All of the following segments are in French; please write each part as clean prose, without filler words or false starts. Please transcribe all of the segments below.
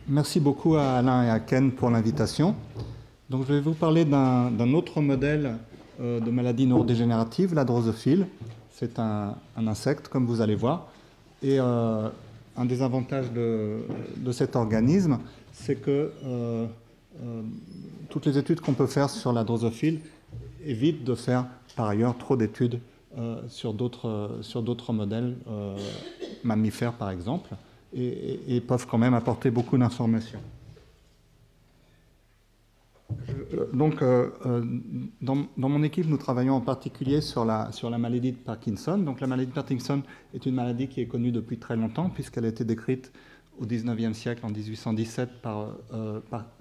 Merci beaucoup à Alain et à Ken pour l'invitation. Donc, je vais vous parler d'un autre modèle de maladie neurodégénérative, la drosophile. C'est un insecte, comme vous allez voir. Et un des avantages de cet organisme, c'est que toutes les études qu'on peut faire sur la drosophile évitent de faire, par ailleurs, trop d'études sur d'autres modèles, mammifères par exemple, et peuvent quand même apporter beaucoup d'informations. Donc, dans mon équipe, nous travaillons en particulier sur la maladie de Parkinson. Donc, la maladie de Parkinson est une maladie qui est connue depuis très longtemps, puisqu'elle a été décrite au XIXe siècle, en 1817, par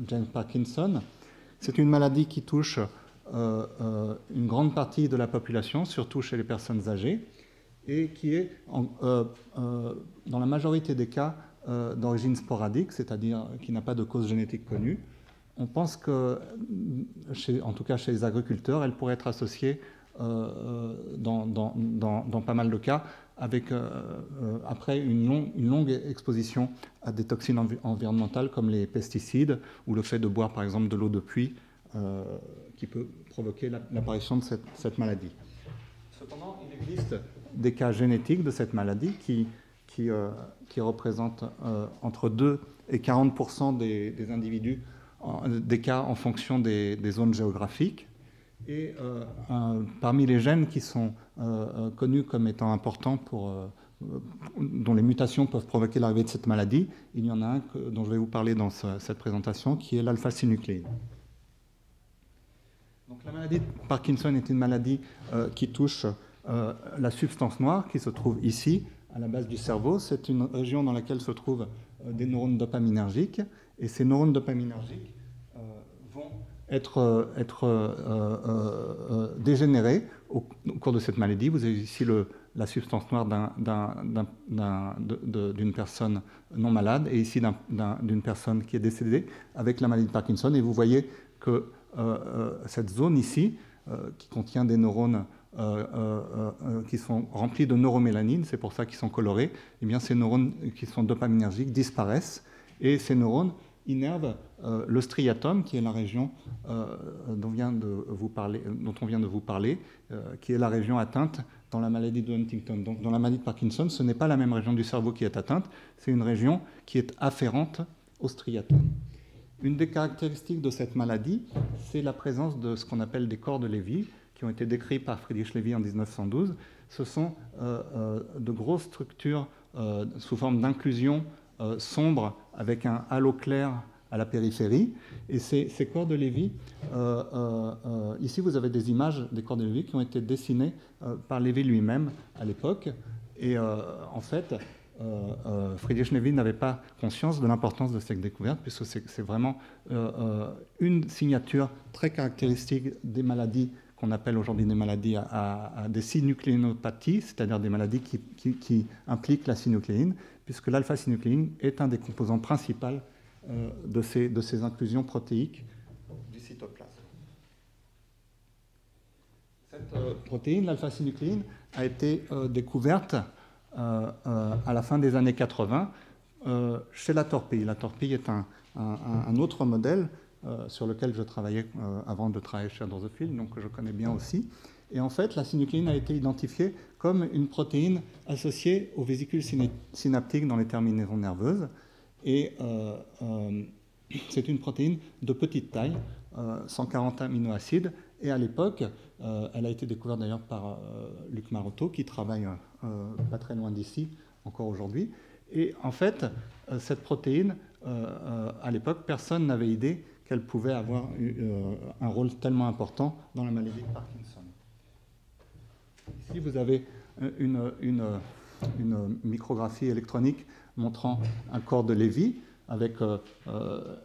James Parkinson. C'est une maladie qui touche une grande partie de la population, surtout chez les personnes âgées, et qui est, dans la majorité des cas, d'origine sporadique, c'est-à-dire qui n'a pas de cause génétique connue. On pense que, en tout cas chez les agriculteurs, elle pourrait être associée dans pas mal de cas avec, après une longue exposition à des toxines environnementales comme les pesticides ou le fait de boire par exemple de l'eau de pluie qui peut provoquer l'apparition de cette maladie. Cependant, il existe des cas génétiques de cette maladie qui représentent entre 2 et 40% des individus, des cas en fonction des zones géographiques. Et parmi les gènes qui sont connus comme étant importants dont les mutations peuvent provoquer l'arrivée de cette maladie, il y en a un dont je vais vous parler dans cette présentation, qui est l'alpha-synucléine. Donc, la maladie de Parkinson est une maladie qui touche la substance noire qui se trouve ici, à la base du cerveau. C'est une région dans laquelle se trouvent des neurones dopaminergiques. Et ces neurones dopaminergiques vont être dégénérés au cours de cette maladie. Vous avez ici la substance noire d'une personne non malade et ici d'une personne qui est décédée avec la maladie de Parkinson. Et vous voyez que cette zone ici, qui contient des neurones qui sont remplis de neuromélanine, c'est pour ça qu'ils sont colorés, eh bien ces neurones qui sont dopaminergiques disparaissent et ces neurones innervent le striatum, qui est la région dont on vient de vous parler, qui est la région atteinte dans la maladie de Huntington. Donc dans la maladie de Parkinson, ce n'est pas la même région du cerveau qui est atteinte, c'est une région qui est afférente au striatum. Une des caractéristiques de cette maladie, c'est la présence de ce qu'on appelle des corps de Lévy, qui ont été décrits par Friedrich Lévy en 1912. Ce sont de grosses structures sous forme d'inclusion sombre avec un halo clair à la périphérie. Et ces corps de Lévy, ici vous avez des images des corps de Lévy qui ont été dessinés par Lévy lui-même à l'époque. Et en fait, Friedrich Lévy n'avait pas conscience de l'importance de cette découverte, puisque c'est vraiment une signature très caractéristique des maladies qu'on appelle aujourd'hui des maladies à des synucléinopathies, c'est-à-dire des maladies qui impliquent la synucléine, puisque l'alpha-synucléine est un des composants principaux de ces inclusions protéiques du cytoplasme. Cette protéine, l'alpha-synucléine, a été découverte à la fin des années 80 chez la torpille. La torpille est un autre modèle sur lequel je travaillais avant de travailler chez Drosophile, donc que je connais bien aussi. Et en fait, la synucléine a été identifiée comme une protéine associée aux vésicules synaptiques dans les terminaisons nerveuses. Et c'est une protéine de petite taille, 140 aminoacides. Et à l'époque, elle a été découverte d'ailleurs par Luc Marotto, qui travaille pas très loin d'ici, encore aujourd'hui. Et en fait, cette protéine, à l'époque, personne n'avait idée qu'elle pouvait avoir un rôle tellement important dans la maladie de Parkinson. Ici, vous avez une micrographie électronique montrant un corps de Lévy avec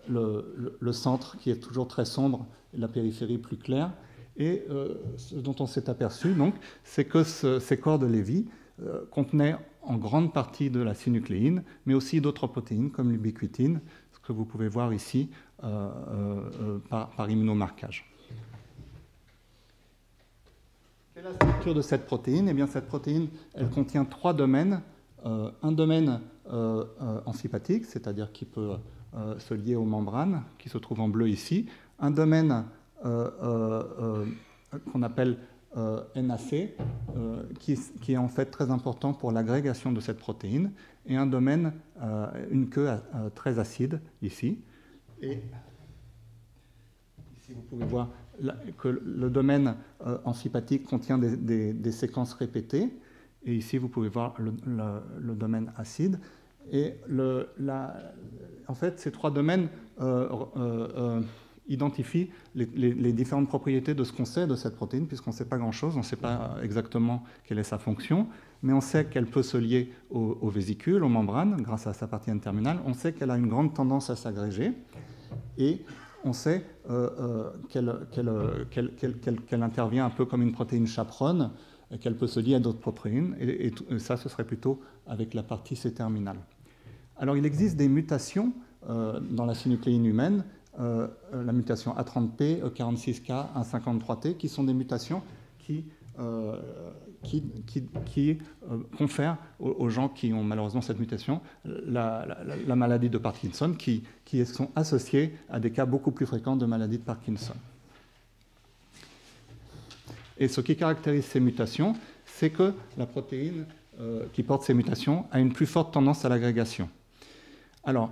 le centre qui est toujours très sombre et la périphérie plus claire. Et ce dont on s'est aperçu, donc, c'est que ces corps de Lévy contenaient en grande partie de la synucléine, mais aussi d'autres protéines comme l'ubiquitine, ce que vous pouvez voir ici par immunomarquage. Quelle est la structure de cette protéine? Eh bien, cette protéine, elle contient 3 domaines. Un domaine amphipathique, c'est-à-dire qui peut se lier aux membranes, qui se trouve en bleu ici, un domaine qu'on appelle NAC, qui est en fait très important pour l'agrégation de cette protéine, et un domaine, une queue très acide, ici. Et ici, vous pouvez voir que le domaine amphipathique contient des séquences répétées, et ici, vous pouvez voir le domaine acide. Et en fait, ces trois domaines identifient les différentes propriétés de ce qu'on sait de cette protéine, puisqu'on ne sait pas grand-chose, on ne sait pas exactement quelle est sa fonction, mais on sait qu'elle peut se lier aux vésicules, aux membranes, grâce à sa partie N-terminale. On sait qu'elle a une grande tendance à s'agréger, et on sait qu'elle intervient un peu comme une protéine chaperonne, qu'elle peut se lier à d'autres protéines, et ça, ce serait plutôt avec la partie C-terminale. Alors, il existe des mutations dans la synucléine humaine, la mutation A30P, E46K, A53T, qui sont des mutations qui confèrent aux gens qui ont malheureusement cette mutation la maladie de Parkinson, qui sont associées à des cas beaucoup plus fréquents de maladie de Parkinson. Et ce qui caractérise ces mutations, c'est que la protéine qui porte ces mutations a une plus forte tendance à l'agrégation. Alors,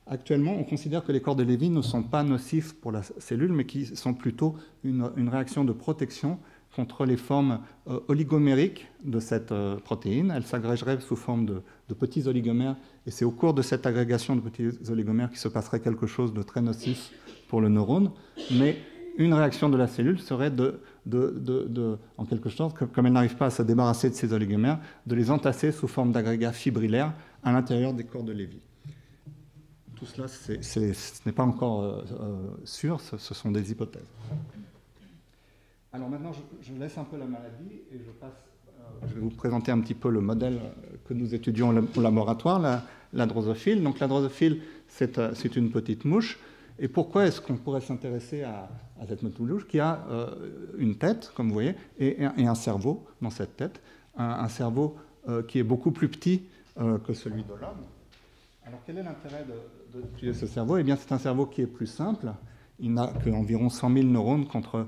actuellement, on considère que les corps de Lévy ne sont pas nocifs pour la cellule, mais qui sont plutôt une réaction de protection contre les formes oligomériques de cette protéine. Elle s'agrégerait sous forme de petits oligomères, et c'est au cours de cette agrégation de petits oligomères qu'il se passerait quelque chose de très nocif pour le neurone. Mais une réaction de la cellule serait en quelque sorte, comme elle n'arrive pas à se débarrasser de ces oligomères, de les entasser sous forme d'agrégats fibrillaires à l'intérieur des corps de Lévy. Tout cela, ce n'est pas encore sûr, ce sont des hypothèses. Alors maintenant, je laisse un peu la maladie et je vais vous présenter un petit peu le modèle que nous étudions au laboratoire, la drosophile. Donc la drosophile, c'est une petite mouche. Et pourquoi est-ce qu'on pourrait s'intéresser à cette petite mouche qui a une tête, comme vous voyez, et un cerveau dans cette tête, un cerveau qui est beaucoup plus petit que celui de l'homme. Alors quel est l'intérêt d'étudier ce cerveau? Eh bien, c'est un cerveau qui est plus simple. Il n'a qu'environ 100 000 neurones contre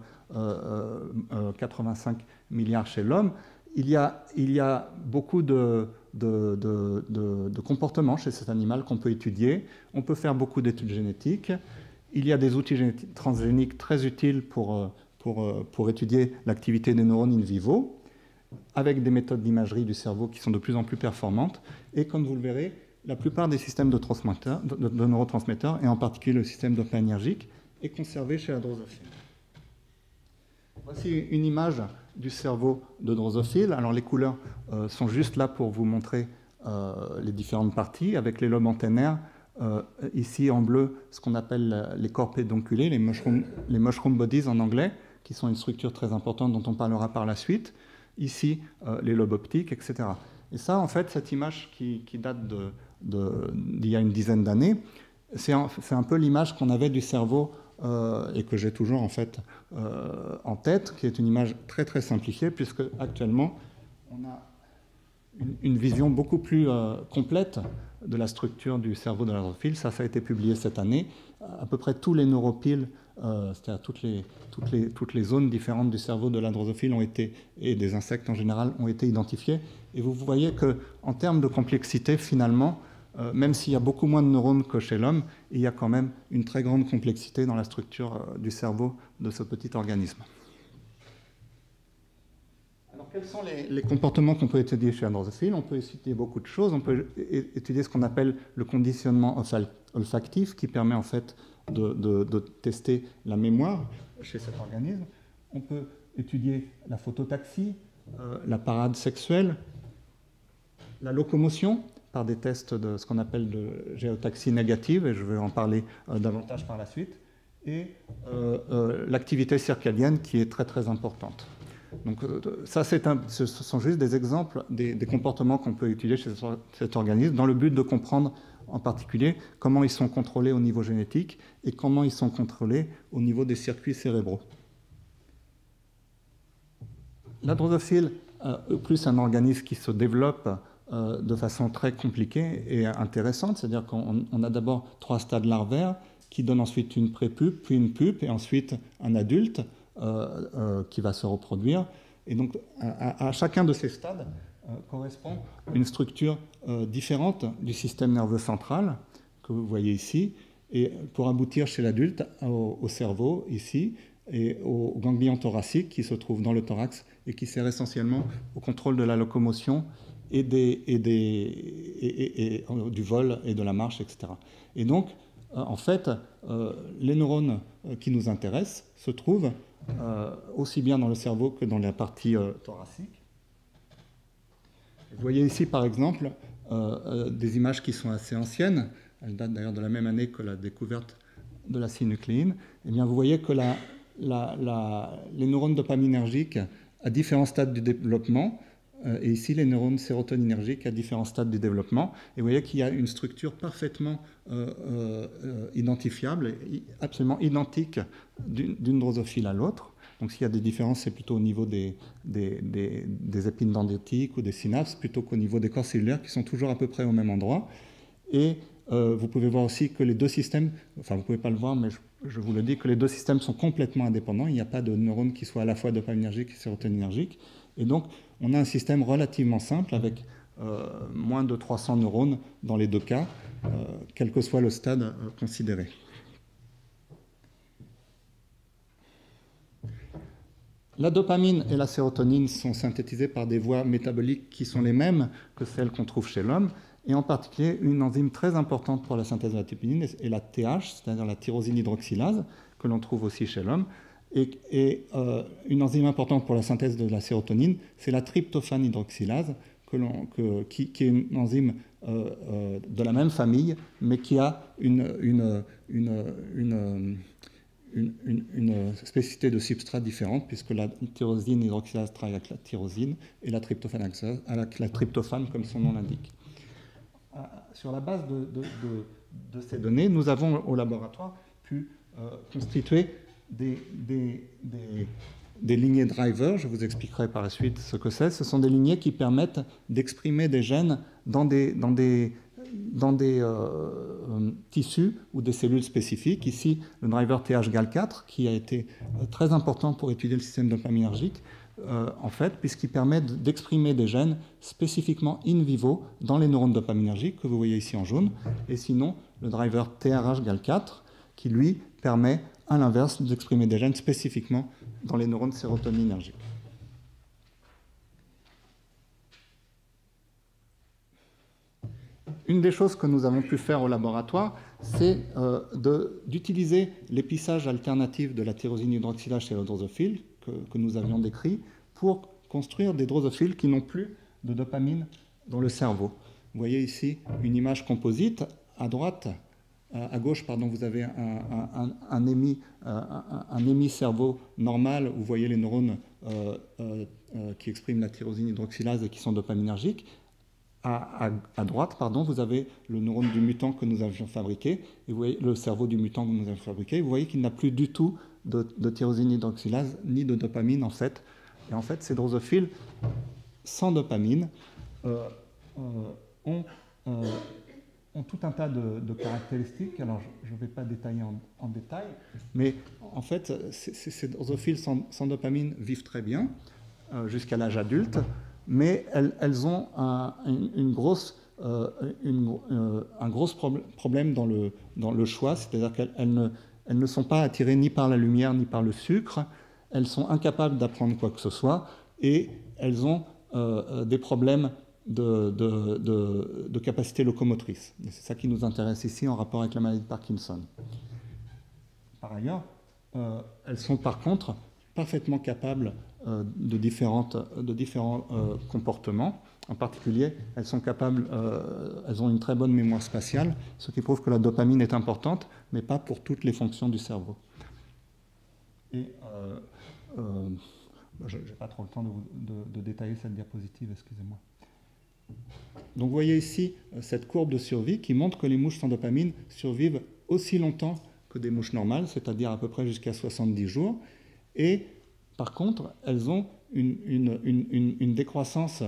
85 milliards chez l'homme. Il y a beaucoup de comportements chez cet animal qu'on peut étudier. On peut faire beaucoup d'études génétiques. Il y a des outils transgéniques très utiles pour étudier l'activité des neurones in vivo, avec des méthodes d'imagerie du cerveau qui sont de plus en plus performantes. Et comme vous le verrez, la plupart des systèmes de neurotransmetteurs, et en particulier le système dopaminergique, est conservé chez la drosophile. Voici une image du cerveau de drosophile. Alors les couleurs sont juste là pour vous montrer les différentes parties, avec les lobes antennaires. Ici en bleu, ce qu'on appelle les corps pédonculés, les mushroom bodies en anglais, qui sont une structure très importante dont on parlera par la suite. Ici, les lobes optiques, etc. Et ça, en fait, cette image qui date d'il y a une dizaine d'années, c'est un peu l'image qu'on avait du cerveau et que j'ai toujours en fait en tête, qui est une image très très simplifiée, puisque actuellement on a une vision beaucoup plus complète de la structure du cerveau de la drosophile. Ça a été publié cette année. À peu près tous les neuropiles, c'est-à-dire toutes les zones différentes du cerveau de la drosophile et des insectes en général, ont été identifiées. Et vous voyez qu'en termes de complexité, finalement, même s'il y a beaucoup moins de neurones que chez l'homme, il y a quand même une très grande complexité dans la structure du cerveau de ce petit organisme. Alors, quels sont les comportements qu'on peut étudier chez la drosophile? On peut étudier beaucoup de choses. On peut étudier ce qu'on appelle le conditionnement olfactif, qui permet en fait de tester la mémoire chez cet organisme. On peut étudier la phototaxie, la parade sexuelle, la locomotion, par des tests de ce qu'on appelle de géotaxie négative, et je vais en parler davantage par la suite, et l'activité circadienne qui est très très importante. Donc ça, ce sont juste des exemples des comportements qu'on peut étudier chez cet organisme dans le but de comprendre en particulier comment ils sont contrôlés au niveau génétique et comment ils sont contrôlés au niveau des circuits cérébraux. La drosophile est plus un organisme qui se développe de façon très compliquée et intéressante. C'est-à-dire qu'on a d'abord 3 stades larvaires qui donnent ensuite une prépupe, puis une pupe, et ensuite un adulte qui va se reproduire. Et donc, à chacun de ces stades correspond une structure différente du système nerveux central, que vous voyez ici, et pour aboutir chez l'adulte au cerveau, ici, et aux ganglions thoraciques qui se trouvent dans le thorax et qui servent essentiellement au contrôle de la locomotion et du vol et de la marche, etc. Et donc, en fait, les neurones qui nous intéressent se trouvent aussi bien dans le cerveau que dans la partie thoracique. Vous voyez ici, par exemple, des images qui sont assez anciennes. Elles datent d'ailleurs de la même année que la découverte de la synucléine. Eh bien, vous voyez que les neurones dopaminergiques à différents stades du développement, et ici les neurones sérotoninergiques à différents stades du développement, et vous voyez qu'il y a une structure parfaitement identifiable, absolument identique d'une drosophile à l'autre. Donc s'il y a des différences, c'est plutôt au niveau des épines dendritiques ou des synapses, plutôt qu'au niveau des corps cellulaires qui sont toujours à peu près au même endroit. Et vous pouvez voir aussi que les deux systèmes, enfin vous ne pouvez pas le voir, mais je vous le dis, que les deux systèmes sont complètement indépendants. Il n'y a pas de neurone qui soit à la fois dopaminergique et sérotoninergique. Et donc on a un système relativement simple avec moins de 300 neurones dans les deux cas, quel que soit le stade considéré. La dopamine et la sérotonine sont synthétisées par des voies métaboliques qui sont les mêmes que celles qu'on trouve chez l'homme, et en particulier une enzyme très importante pour la synthèse de la dopamine est la TH, c'est-à-dire la tyrosine hydroxylase, que l'on trouve aussi chez l'homme. Et une enzyme importante pour la synthèse de la sérotonine, c'est la tryptophane hydroxylase, qui est une enzyme de la même famille, mais qui a une spécificité de substrat différente, puisque la tyrosine hydroxylase travaille avec la tyrosine et la tryptophane avec la tryptophane, comme son nom l'indique. Sur la base de ces données, nous avons au laboratoire pu constituer des lignées drivers. Je vous expliquerai par la suite ce que c'est. Ce sont des lignées qui permettent d'exprimer des gènes dans des tissus ou des cellules spécifiques. Ici, le driver THGAL4, qui a été très important pour étudier le système dopaminergique, en fait, puisqu'il permet d'exprimer des gènes spécifiquement in vivo dans les neurones dopaminergiques, que vous voyez ici en jaune, et sinon le driver TRHGAL4, qui lui permet, à l'inverse, d'exprimer des gènes spécifiquement dans les neurones sérotoninergiques. Une des choses que nous avons pu faire au laboratoire, c'est d'utiliser l'épissage alternatif de la tyrosine hydroxylase chez le drosophile, que nous avions décrit, pour construire des drosophiles qui n'ont plus de dopamine dans le cerveau. Vous voyez ici une image composite. À droite, à gauche, pardon, vous avez un hémicerveau normal. Vous voyez les neurones qui expriment la tyrosine hydroxylase et qui sont dopaminergiques. À droite, pardon, vous avez le neurone du mutant que nous avions fabriqué, et vous voyez le cerveau du mutant que nous avions fabriqué. Vous voyez qu'il n'a plus du tout de tyrosine hydroxylase ni de dopamine en fait. Et en fait, ces drosophiles sans dopamine ont tout un tas de caractéristiques. Alors, je ne vais pas détailler en détail, mais en fait, ces drosophiles sans dopamine vivent très bien jusqu'à l'âge adulte, mais elles ont un gros problème dans le choix, c'est-à-dire qu'elles ne sont pas attirées ni par la lumière ni par le sucre, elles sont incapables d'apprendre quoi que ce soit, et elles ont des problèmes de capacité locomotrice. Et c'est ça qui nous intéresse ici en rapport avec la maladie de Parkinson. Par ailleurs, elles sont par contre parfaitement capables de différents comportements. En particulier, elles ont une très bonne mémoire spatiale, ce qui prouve que la dopamine est importante, mais pas pour toutes les fonctions du cerveau. Et je n'ai pas trop le temps de détailler cette diapositive, excusez-moi. Donc vous voyez ici cette courbe de survie qui montre que les mouches sans dopamine survivent aussi longtemps que des mouches normales, c'est-à-dire à peu près jusqu'à 70 jours. Et par contre, elles ont une décroissance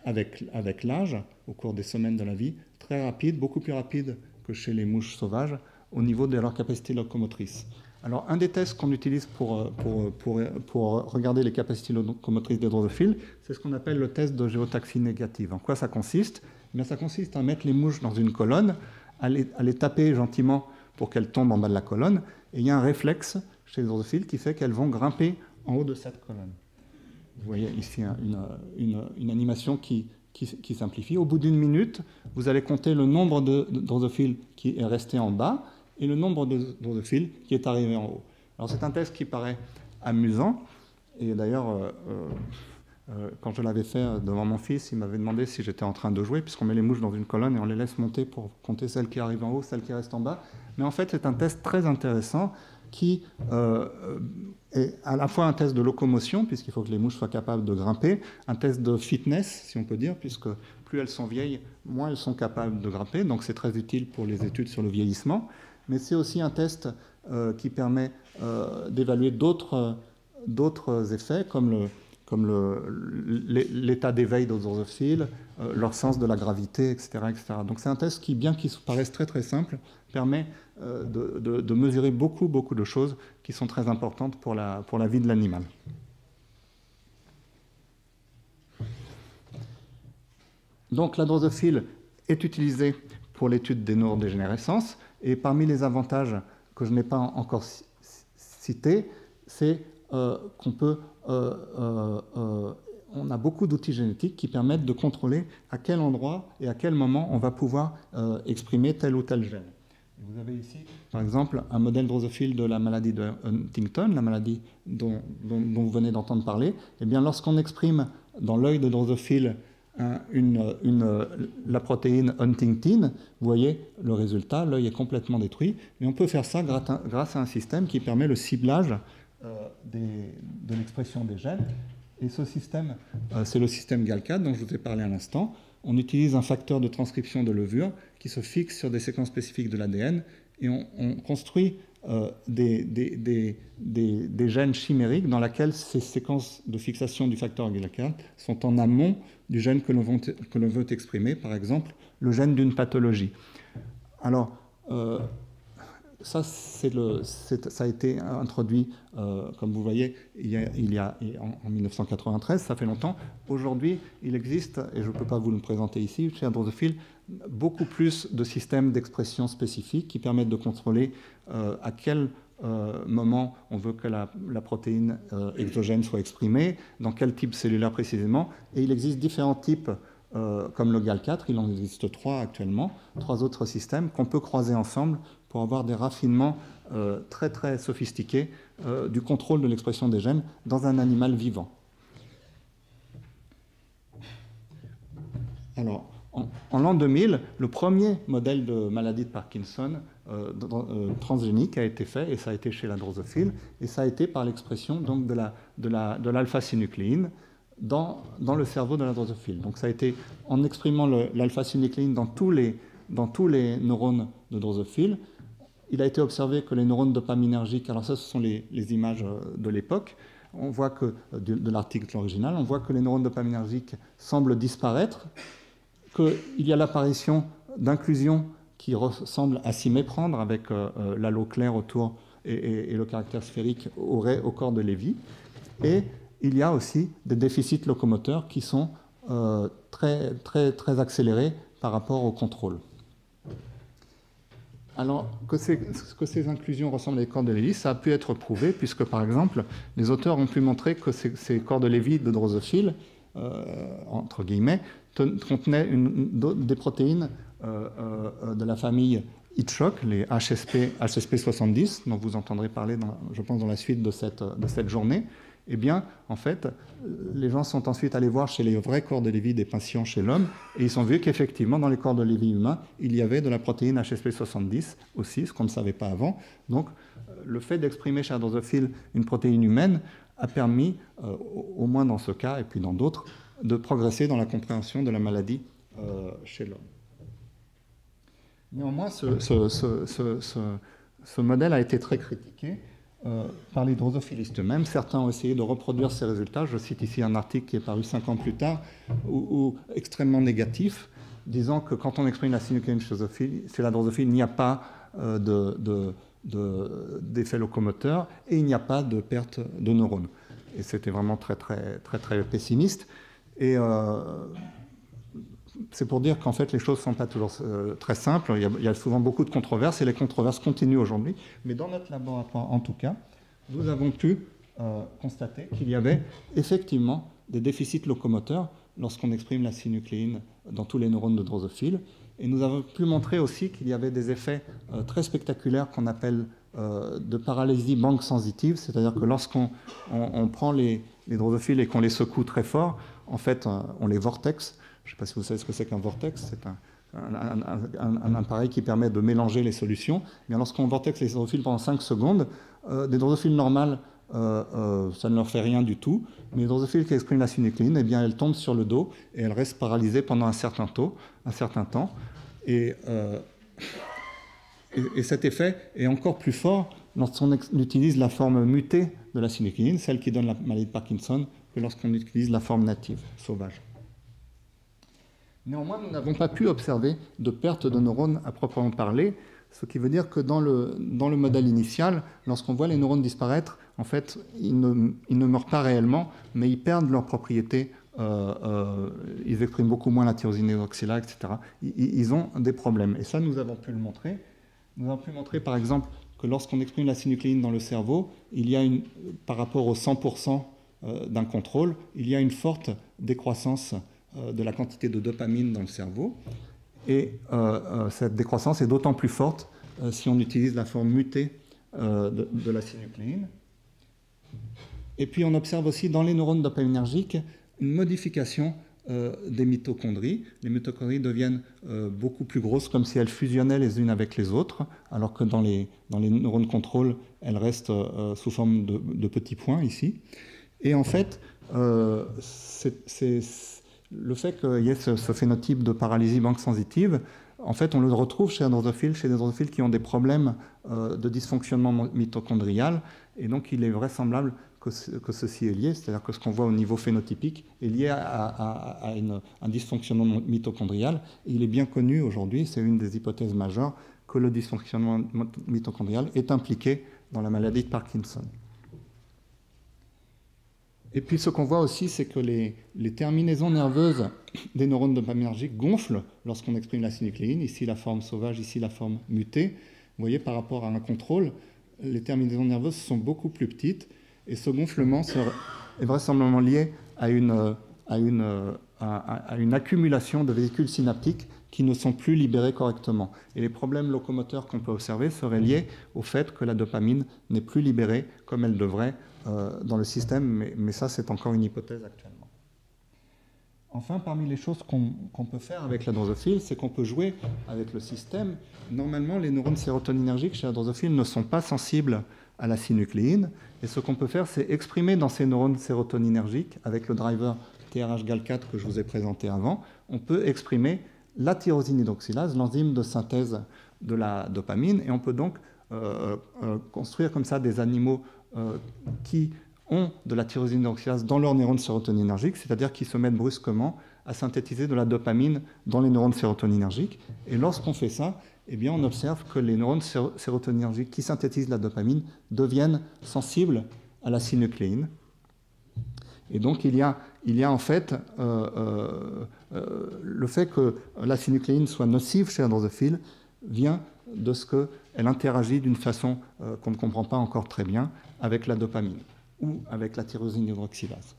avec l'âge, au cours des semaines de la vie, très rapide, beaucoup plus rapide que chez les mouches sauvages, au niveau de leur capacité locomotrice. Alors, un des tests qu'on utilise pour regarder les capacités locomotrices des drosophiles, c'est ce qu'on appelle le test de géotaxie négative. En quoi ça consiste? Eh bien, ça consiste à mettre les mouches dans une colonne, à les taper gentiment pour qu'elles tombent en bas de la colonne, et il y a un réflexe chez les drosophiles qui fait qu'elles vont grimper en haut de cette colonne. Vous voyez ici une animation qui simplifie. Au bout d'une minute, vous allez compter le nombre de drosophiles qui est resté en bas et le nombre de drosophiles qui est arrivé en haut. Alors c'est un test qui paraît amusant, et d'ailleurs, quand je l'avais fait devant mon fils, il m'avait demandé si j'étais en train de jouer, puisqu'on met les mouches dans une colonne et on les laisse monter pour compter celles qui arrivent en haut, celles qui restent en bas. Mais en fait, c'est un test très intéressant qui est à la fois un test de locomotion, puisqu'il faut que les mouches soient capables de grimper, un test de fitness, si on peut dire, puisque plus elles sont vieilles, moins elles sont capables de grimper, donc c'est très utile pour les études sur le vieillissement. Mais c'est aussi un test qui permet d'évaluer d'autres effets, comme l'état d'éveil des drosophiles, leur sens de la gravité, etc. etc. Donc c'est un test qui, bien qu'il paraisse très très simple, permet de mesurer beaucoup de choses qui sont très importantes pour la vie de l'animal. Donc la drosophile est utilisée pour l'étude des neurodégénérescences, et parmi les avantages que je n'ai pas encore cités, c'est qu'on peut on a beaucoup d'outils génétiques qui permettent de contrôler à quel endroit et à quel moment on va pouvoir exprimer tel ou tel gène. Vous avez ici, par exemple, un modèle drosophile de la maladie de Huntington, la maladie dont vous venez d'entendre parler. Eh bien, lorsqu'on exprime dans l'œil de drosophile la protéine Huntingtin, vous voyez le résultat, l'œil est complètement détruit. Mais on peut faire ça grâce à un système qui permet le ciblage de l'expression des gènes. Et ce système, c'est le système GAL4 dont je vous ai parlé à l'instant. On utilise un facteur de transcription de levure qui se fixe sur des séquences spécifiques de l'ADN, et on construit des gènes chimériques dans lesquels ces séquences de fixation du facteur GAL4 sont en amont du gène que l'on veut exprimer, par exemple le gène d'une pathologie. Alors, ça a été introduit, comme vous voyez, en 1993, ça fait longtemps. Aujourd'hui, il existe, et je ne peux pas vous le présenter ici, chez la drosophile, beaucoup plus de systèmes d'expression spécifiques qui permettent de contrôler à quel moment on veut que la protéine exogène soit exprimée, dans quel type cellulaire précisément. Et il existe différents types, comme le GAL4, il en existe 3 actuellement, 3 autres systèmes qu'on peut croiser ensemble pour avoir des raffinements très très sophistiqués du contrôle de l'expression des gènes dans un animal vivant. Alors, en l'an 2000, le premier modèle de maladie de Parkinson transgénique a été fait, et ça a été chez la drosophile, et ça a été par l'expression donc de l'alpha-synucléine dans le cerveau de la drosophile. Donc ça a été en exprimant l'alpha-synucléine dans tous les neurones de drosophile. Il a été observé que les neurones dopaminergiques, alors ça ce sont les images de l'époque, on voit que, de l'article original, on voit que les neurones dopaminergiques semblent disparaître, qu'il y a l'apparition d'inclusions qui ressemblent à s'y méprendre avec l'halo clair autour et le caractère sphérique au corps de Lévy. Et il y a aussi des déficits locomoteurs qui sont très, très, très accélérés par rapport au contrôle. Alors, que ces inclusions ressemblent à des corps de Lévy, ça a pu être prouvé, puisque, par exemple, les auteurs ont pu montrer que ces corps de Lévy de drosophile, entre guillemets, contenaient des protéines de la famille HIT-SHOC, les HSP70, dont vous entendrez parler, je pense, dans la suite de cette journée. Eh bien, en fait, les gens sont ensuite allés voir chez les vrais corps de Lévy des patients chez l'homme, et ils ont vu qu'effectivement, dans les corps de Lévy humains, il y avait de la protéine HSP70 aussi, ce qu'on ne savait pas avant. Donc, le fait d'exprimer chez la drosophile une protéine humaine a permis, au moins dans ce cas, et puis dans d'autres, de progresser dans la compréhension de la maladie chez l'homme. Néanmoins, ce modèle a été très critiqué. par les drosophilistes eux-mêmes. Certains ont essayé de reproduire ces résultats. Je cite ici un article qui est paru 5 ans plus tard, où extrêmement négatif, disant que quand on exprime la synucléine chez la drosophile, il n'y a pas d'effet locomoteur et il n'y a pas de perte de neurones. Et c'était vraiment très pessimiste. Et c'est pour dire qu'en fait, les choses ne sont pas toujours très simples. Il y a souvent beaucoup de controverses, et les controverses continuent aujourd'hui. Mais dans notre laboratoire, en tout cas, nous avons pu constater qu'il y avait effectivement des déficits locomoteurs lorsqu'on exprime la synucléine dans tous les neurones de drosophile. Et nous avons pu montrer aussi qu'il y avait des effets très spectaculaires qu'on appelle de paralysie banque sensitive, c'est-à-dire que lorsqu'on prend les drosophiles et qu'on les secoue très fort, en fait, on les vortex. Je ne sais pas si vous savez ce que c'est qu'un vortex. C'est un appareil qui permet de mélanger les solutions. Mais lorsqu'on vortex les drosophiles pendant 5 secondes, des drosophiles normales, ça ne leur fait rien du tout. Mais les drosophiles qui expriment la synucléine, eh bien, elles tombent sur le dos et elles restent paralysées pendant un certain temps. Et cet effet est encore plus fort lorsqu'on utilise la forme mutée de la synucléine, celle qui donne la maladie de Parkinson, que lorsqu'on utilise la forme native, sauvage. Néanmoins, nous n'avons pas pu observer de perte de neurones à proprement parler, ce qui veut dire que dans le modèle initial, lorsqu'on voit les neurones disparaître, en fait, ils ne meurent pas réellement, mais ils perdent leurs propriétés. Ils expriment beaucoup moins la tyrosine hydroxylase, etc. Ils ont des problèmes. Et ça, nous avons pu le montrer. Nous avons pu montrer, par exemple, que lorsqu'on exprime la synucléine dans le cerveau, il y a par rapport aux 100% d'un contrôle, il y a une forte décroissance de la quantité de dopamine dans le cerveau. Et cette décroissance est d'autant plus forte si on utilise la forme mutée de la synucléine. Et puis on observe aussi dans les neurones dopaminergiques une modification des mitochondries. Les mitochondries deviennent beaucoup plus grosses, comme si elles fusionnaient les unes avec les autres, alors que dans les neurones contrôle, elles restent sous forme de petits points ici. Et en fait, le fait qu'il y ait ce phénotype de paralysie banque sensitive, en fait, on le retrouve chez des drosophiles qui ont des problèmes de dysfonctionnement mitochondrial, et donc il est vraisemblable que ceci est lié, c'est-à-dire que ce qu'on voit au niveau phénotypique est lié à un dysfonctionnement mitochondrial. Et il est bien connu aujourd'hui, c'est une des hypothèses majeures, que le dysfonctionnement mitochondrial est impliqué dans la maladie de Parkinson. Et puis ce qu'on voit aussi, c'est que les terminaisons nerveuses des neurones dopaminergiques gonflent lorsqu'on exprime la synucléine, ici la forme sauvage, ici la forme mutée. Vous voyez, par rapport à un contrôle, les terminaisons nerveuses sont beaucoup plus petites, et ce gonflement est vraisemblablement lié à une accumulation de vésicules synaptiques qui ne sont plus libérées correctement. Et les problèmes locomoteurs qu'on peut observer seraient liés au fait que la dopamine n'est plus libérée comme elle devrait dans le système, mais ça, c'est encore une hypothèse actuellement. Enfin, parmi les choses qu'on peut faire avec la drosophile, c'est qu'on peut jouer avec le système. Normalement, les neurones sérotoninergiques chez la drosophile ne sont pas sensibles à la synucléine, et ce qu'on peut faire, c'est exprimer dans ces neurones sérotoninergiques, avec le driver TRH-GAL4 que je vous ai présenté avant, on peut exprimer la tyrosine hydroxylase, l'enzyme de synthèse de la dopamine, et on peut donc construire comme ça des animaux qui ont de la tyrosine hydroxylase dans leurs neurones sérotoninergiques, c'est-à-dire qui se mettent brusquement à synthétiser de la dopamine dans les neurones sérotoninergiques. Et lorsqu'on fait ça, eh bien, on observe que les neurones sérotoninergiques qui synthétisent la dopamine deviennent sensibles à la synucléine. Et donc, il y a en fait le fait que la synucléine soit nocive chez la drosophile vient de ce qu'elle interagit d'une façon qu'on ne comprend pas encore très bien avec la dopamine ou avec la tyrosine hydroxylase.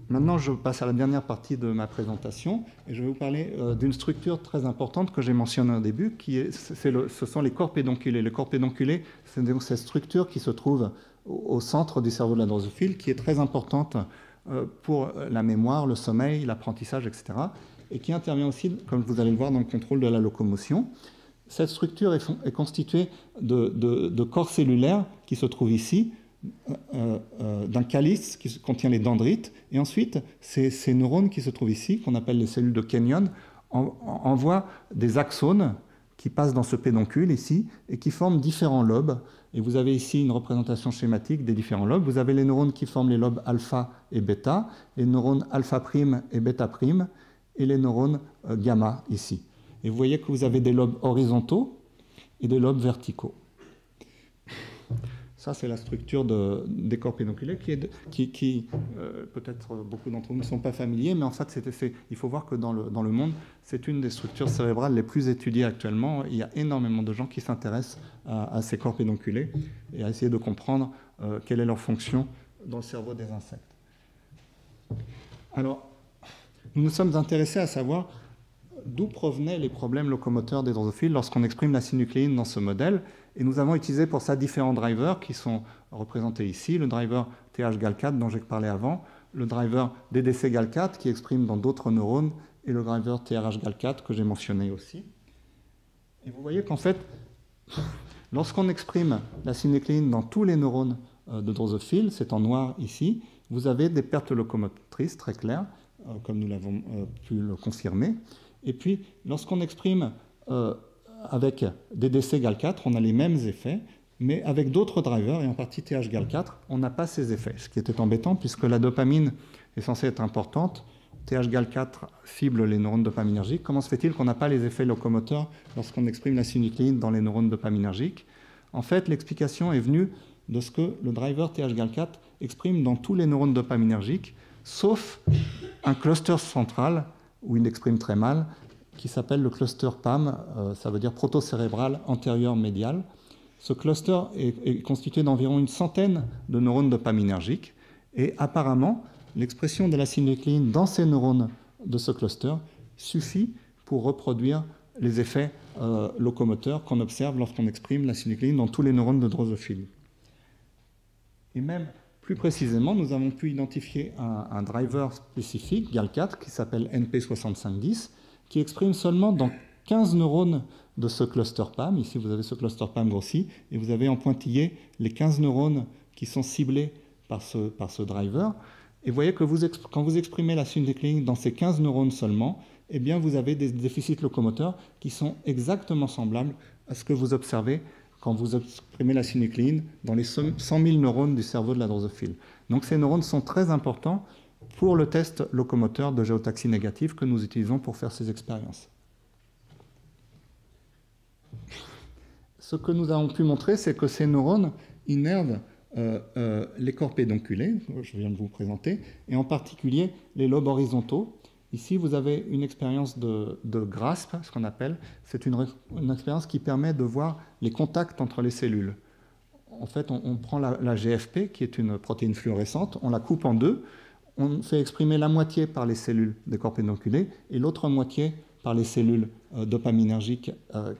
Maintenant, je passe à la dernière partie de ma présentation et je vais vous parler d'une structure très importante que j'ai mentionnée au début, ce sont les corps pédonculés. Les corps pédonculés, c'est donc cette structure qui se trouve au centre du cerveau de la drosophile, qui est très importante pour la mémoire, le sommeil, l'apprentissage, etc. et qui intervient aussi, comme vous allez le voir, dans le contrôle de la locomotion. Cette structure est constituée de corps cellulaires qui se trouvent ici, d'un calice qui contient les dendrites, et ensuite ces neurones qui se trouvent ici, qu'on appelle les cellules de Kenyon, envoient des axones qui passent dans ce pédoncule ici et qui forment différents lobes. Et vous avez ici une représentation schématique des différents lobes. Vous avez les neurones qui forment les lobes alpha et bêta, les neurones alpha prime et bêta prime, et les neurones gamma ici. Et vous voyez que vous avez des lobes horizontaux et des lobes verticaux. Ça, c'est la structure des corps pédonculés qui peut-être beaucoup d'entre vous ne sont pas familiers, mais en fait, il faut voir que dans le monde, c'est une des structures cérébrales les plus étudiées actuellement. Il y a énormément de gens qui s'intéressent à ces corps pédonculés et à essayer de comprendre quelle est leur fonction dans le cerveau des insectes. Alors, nous nous sommes intéressés à savoir d'où provenaient les problèmes locomoteurs des drosophiles lorsqu'on exprime la synucléine dans ce modèle. Et nous avons utilisé pour ça différents drivers qui sont représentés ici. Le driver TH-GAL4 dont j'ai parlé avant, le driver DDC-GAL4 qui exprime dans d'autres neurones et le driver TRH-GAL4 que j'ai mentionné aussi. Et vous voyez qu'en fait, lorsqu'on exprime la synucléine dans tous les neurones de drosophiles, c'est en noir ici, vous avez des pertes locomotrices très claires, comme nous l'avons pu le confirmer. Et puis, lorsqu'on exprime avec DDC-GAL4, on a les mêmes effets, mais avec d'autres drivers, et en partie TH-GAL4, on n'a pas ces effets, ce qui était embêtant, puisque la dopamine est censée être importante. TH-GAL4 cible les neurones dopaminergiques. Comment se fait-il qu'on n'a pas les effets locomoteurs lorsqu'on exprime la synucléine dans les neurones dopaminergiques? En fait, l'explication est venue de ce que le driver TH-GAL4 exprime dans tous les neurones dopaminergiques, sauf un cluster central, où il exprime très mal, qui s'appelle le cluster PAM, ça veut dire protocérébral antérieur médial. Ce cluster est constitué d'environ une centaine de neurones dopaminergiques, et apparemment, l'expression de la synucléine dans ces neurones de ce cluster suffit pour reproduire les effets locomoteurs qu'on observe lorsqu'on exprime la synucléine dans tous les neurones de drosophilie. Et même plus précisément, nous avons pu identifier un driver spécifique, GAL4, qui s'appelle NP6510, qui exprime seulement dans 15 neurones de ce cluster PAM. Ici, vous avez ce cluster PAM grossi, et vous avez en pointillé les 15 neurones qui sont ciblés par ce driver. Et vous voyez que quand vous exprimez la synucléine dans ces 15 neurones seulement, eh bien, vous avez des déficits locomoteurs qui sont exactement semblables à ce que vous observez quand vous exprimez la synucléine dans les 100 000 neurones du cerveau de la drosophile. Donc ces neurones sont très importants pour le test locomoteur de géotaxie négative que nous utilisons pour faire ces expériences. Ce que nous avons pu montrer, c'est que ces neurones innervent les corps pédonculés, je viens de vous présenter, et en particulier les lobes horizontaux. Ici, vous avez une expérience de GRASP, ce qu'on appelle. C'est une expérience qui permet de voir les contacts entre les cellules. En fait, on prend la GFP, qui est une protéine fluorescente, on la coupe en deux, on fait exprimer la moitié par les cellules des corps pédonculés et l'autre moitié par les cellules dopaminergiques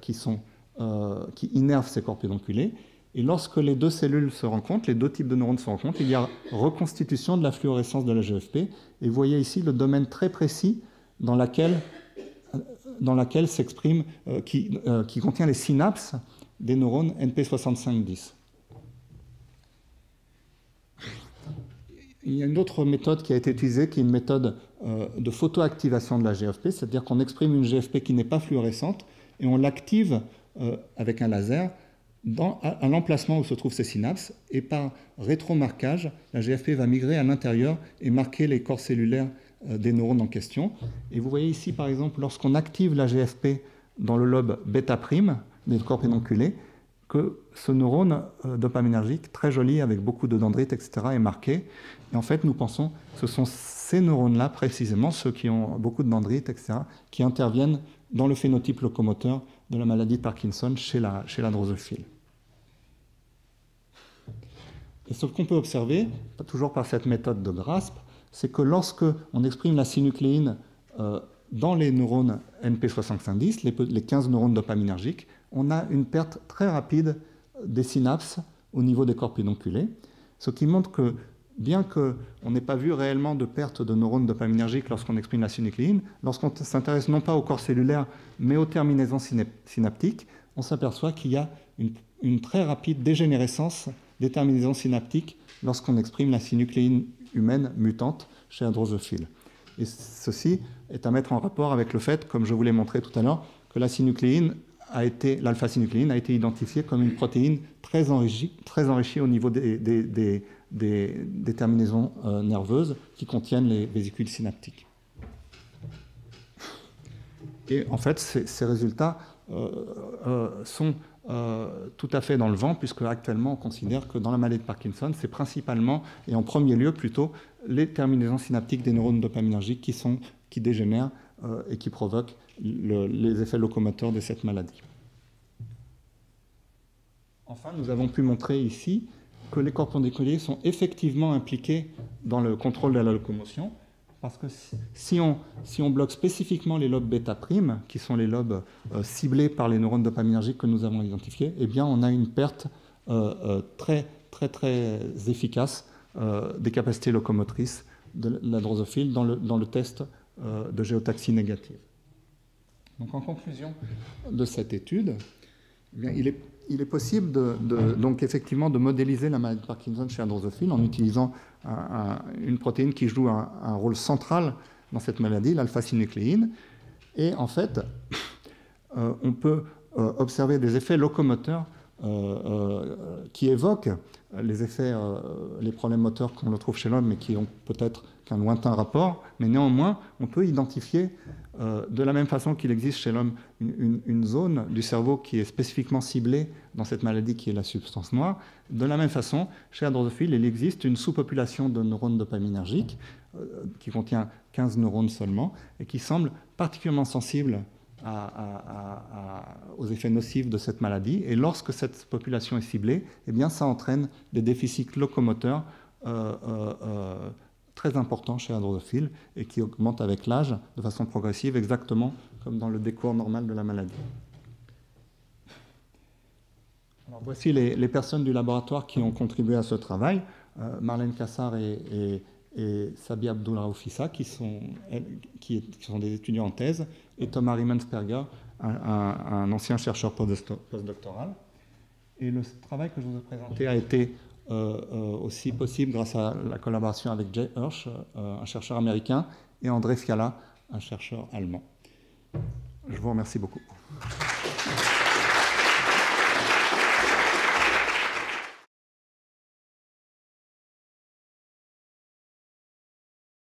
qui innervent ces corps pédonculés. Et lorsque les deux cellules se rencontrent, les deux types de neurones se rencontrent, il y a reconstitution de la fluorescence de la GFP. Et vous voyez ici le domaine très précis dans laquelle s'exprime, qui contient les synapses des neurones NP6510. Il y a une autre méthode qui a été utilisée, qui est une méthode de photoactivation de la GFP, c'est-à-dire qu'on exprime une GFP qui n'est pas fluorescente et on l'active avec un laser à l'emplacement où se trouvent ces synapses, et par rétromarquage, la GFP va migrer à l'intérieur et marquer les corps cellulaires des neurones en question. Et vous voyez ici, par exemple, lorsqu'on active la GFP dans le lobe bêta prime des corps pédonculés, que ce neurone dopaminergique, très joli, avec beaucoup de dendrites, etc., est marqué. Et en fait, nous pensons que ce sont ces neurones-là, précisément, ceux qui ont beaucoup de dendrites, etc., qui interviennent dans le phénotype locomoteur de la maladie de Parkinson chez la drosophile. Et ce qu'on peut observer, toujours par cette méthode de GRASP, c'est que lorsque on exprime la synucléine dans les neurones NP6510, les 15 neurones dopaminergiques, on a une perte très rapide des synapses au niveau des corps pédonculés, ce qui montre que, bien qu'on n'ait pas vu réellement de perte de neurones dopaminergiques lorsqu'on exprime la synucléine, lorsqu'on s'intéresse non pas au corps cellulaire, mais aux terminaisons synaptiques, on s'aperçoit qu'il y a une très rapide dégénérescence des terminaisons synaptiques lorsqu'on exprime la synucléine humaine mutante chez un drosophile. Et ceci est à mettre en rapport avec le fait, comme je vous l'ai montré tout à l'heure, que la synucléine l'alpha-synucléine a été identifiée comme une protéine très enrichie au niveau des terminaisons nerveuses qui contiennent les vésicules synaptiques. Et en fait, ces résultats sont tout à fait dans le vent, puisque actuellement on considère que dans la maladie de Parkinson, c'est principalement, et en premier lieu plutôt, les terminaisons synaptiques des neurones dopaminergiques qui dégénèrent et qui provoquent les effets locomoteurs de cette maladie. Enfin, nous avons pu montrer ici que les corps pendiculiers sont effectivement impliqués dans le contrôle de la locomotion, parce que si on bloque spécifiquement les lobes bêta-prime, qui sont les lobes ciblés par les neurones dopaminergiques que nous avons identifiés, eh bien on a une perte très efficace des capacités locomotrices de la drosophile dans le test de géotaxie négative. Donc en conclusion de cette étude, eh bien, il est possible donc effectivement de modéliser la maladie de Parkinson chez un drosophile en utilisant une protéine qui joue un rôle central dans cette maladie, l'alpha-synucléine. Et en fait, on peut observer des effets locomoteurs qui évoquent les problèmes moteurs qu'on retrouve chez l'homme, mais qui ont peut-être qu'un lointain rapport. Mais néanmoins, on peut identifier de la même façon qu'il existe chez l'homme une zone du cerveau qui est spécifiquement ciblée dans cette maladie qui est la substance noire. De la même façon, chez la drosophile, il existe une sous-population de neurones dopaminergiques qui contient 15 neurones seulement et qui semble particulièrement sensible aux effets nocifs de cette maladie. Et lorsque cette population est ciblée, eh bien, ça entraîne des déficits locomoteurs très importants chez la drosophile et qui augmentent avec l'âge de façon progressive, exactement comme dans le décours normal de la maladie. Alors, voici les personnes du laboratoire qui ont contribué à ce travail. Marlène Cassard et Sabi Abdulraoufissa, qui sont des étudiants en thèse, et Thomas Riemensperger, un ancien chercheur postdoctoral. Et le travail que je vous ai présenté a été aussi possible grâce à la collaboration avec Jay Hirsch, un chercheur américain, et André Fiala, un chercheur allemand. Je vous remercie beaucoup.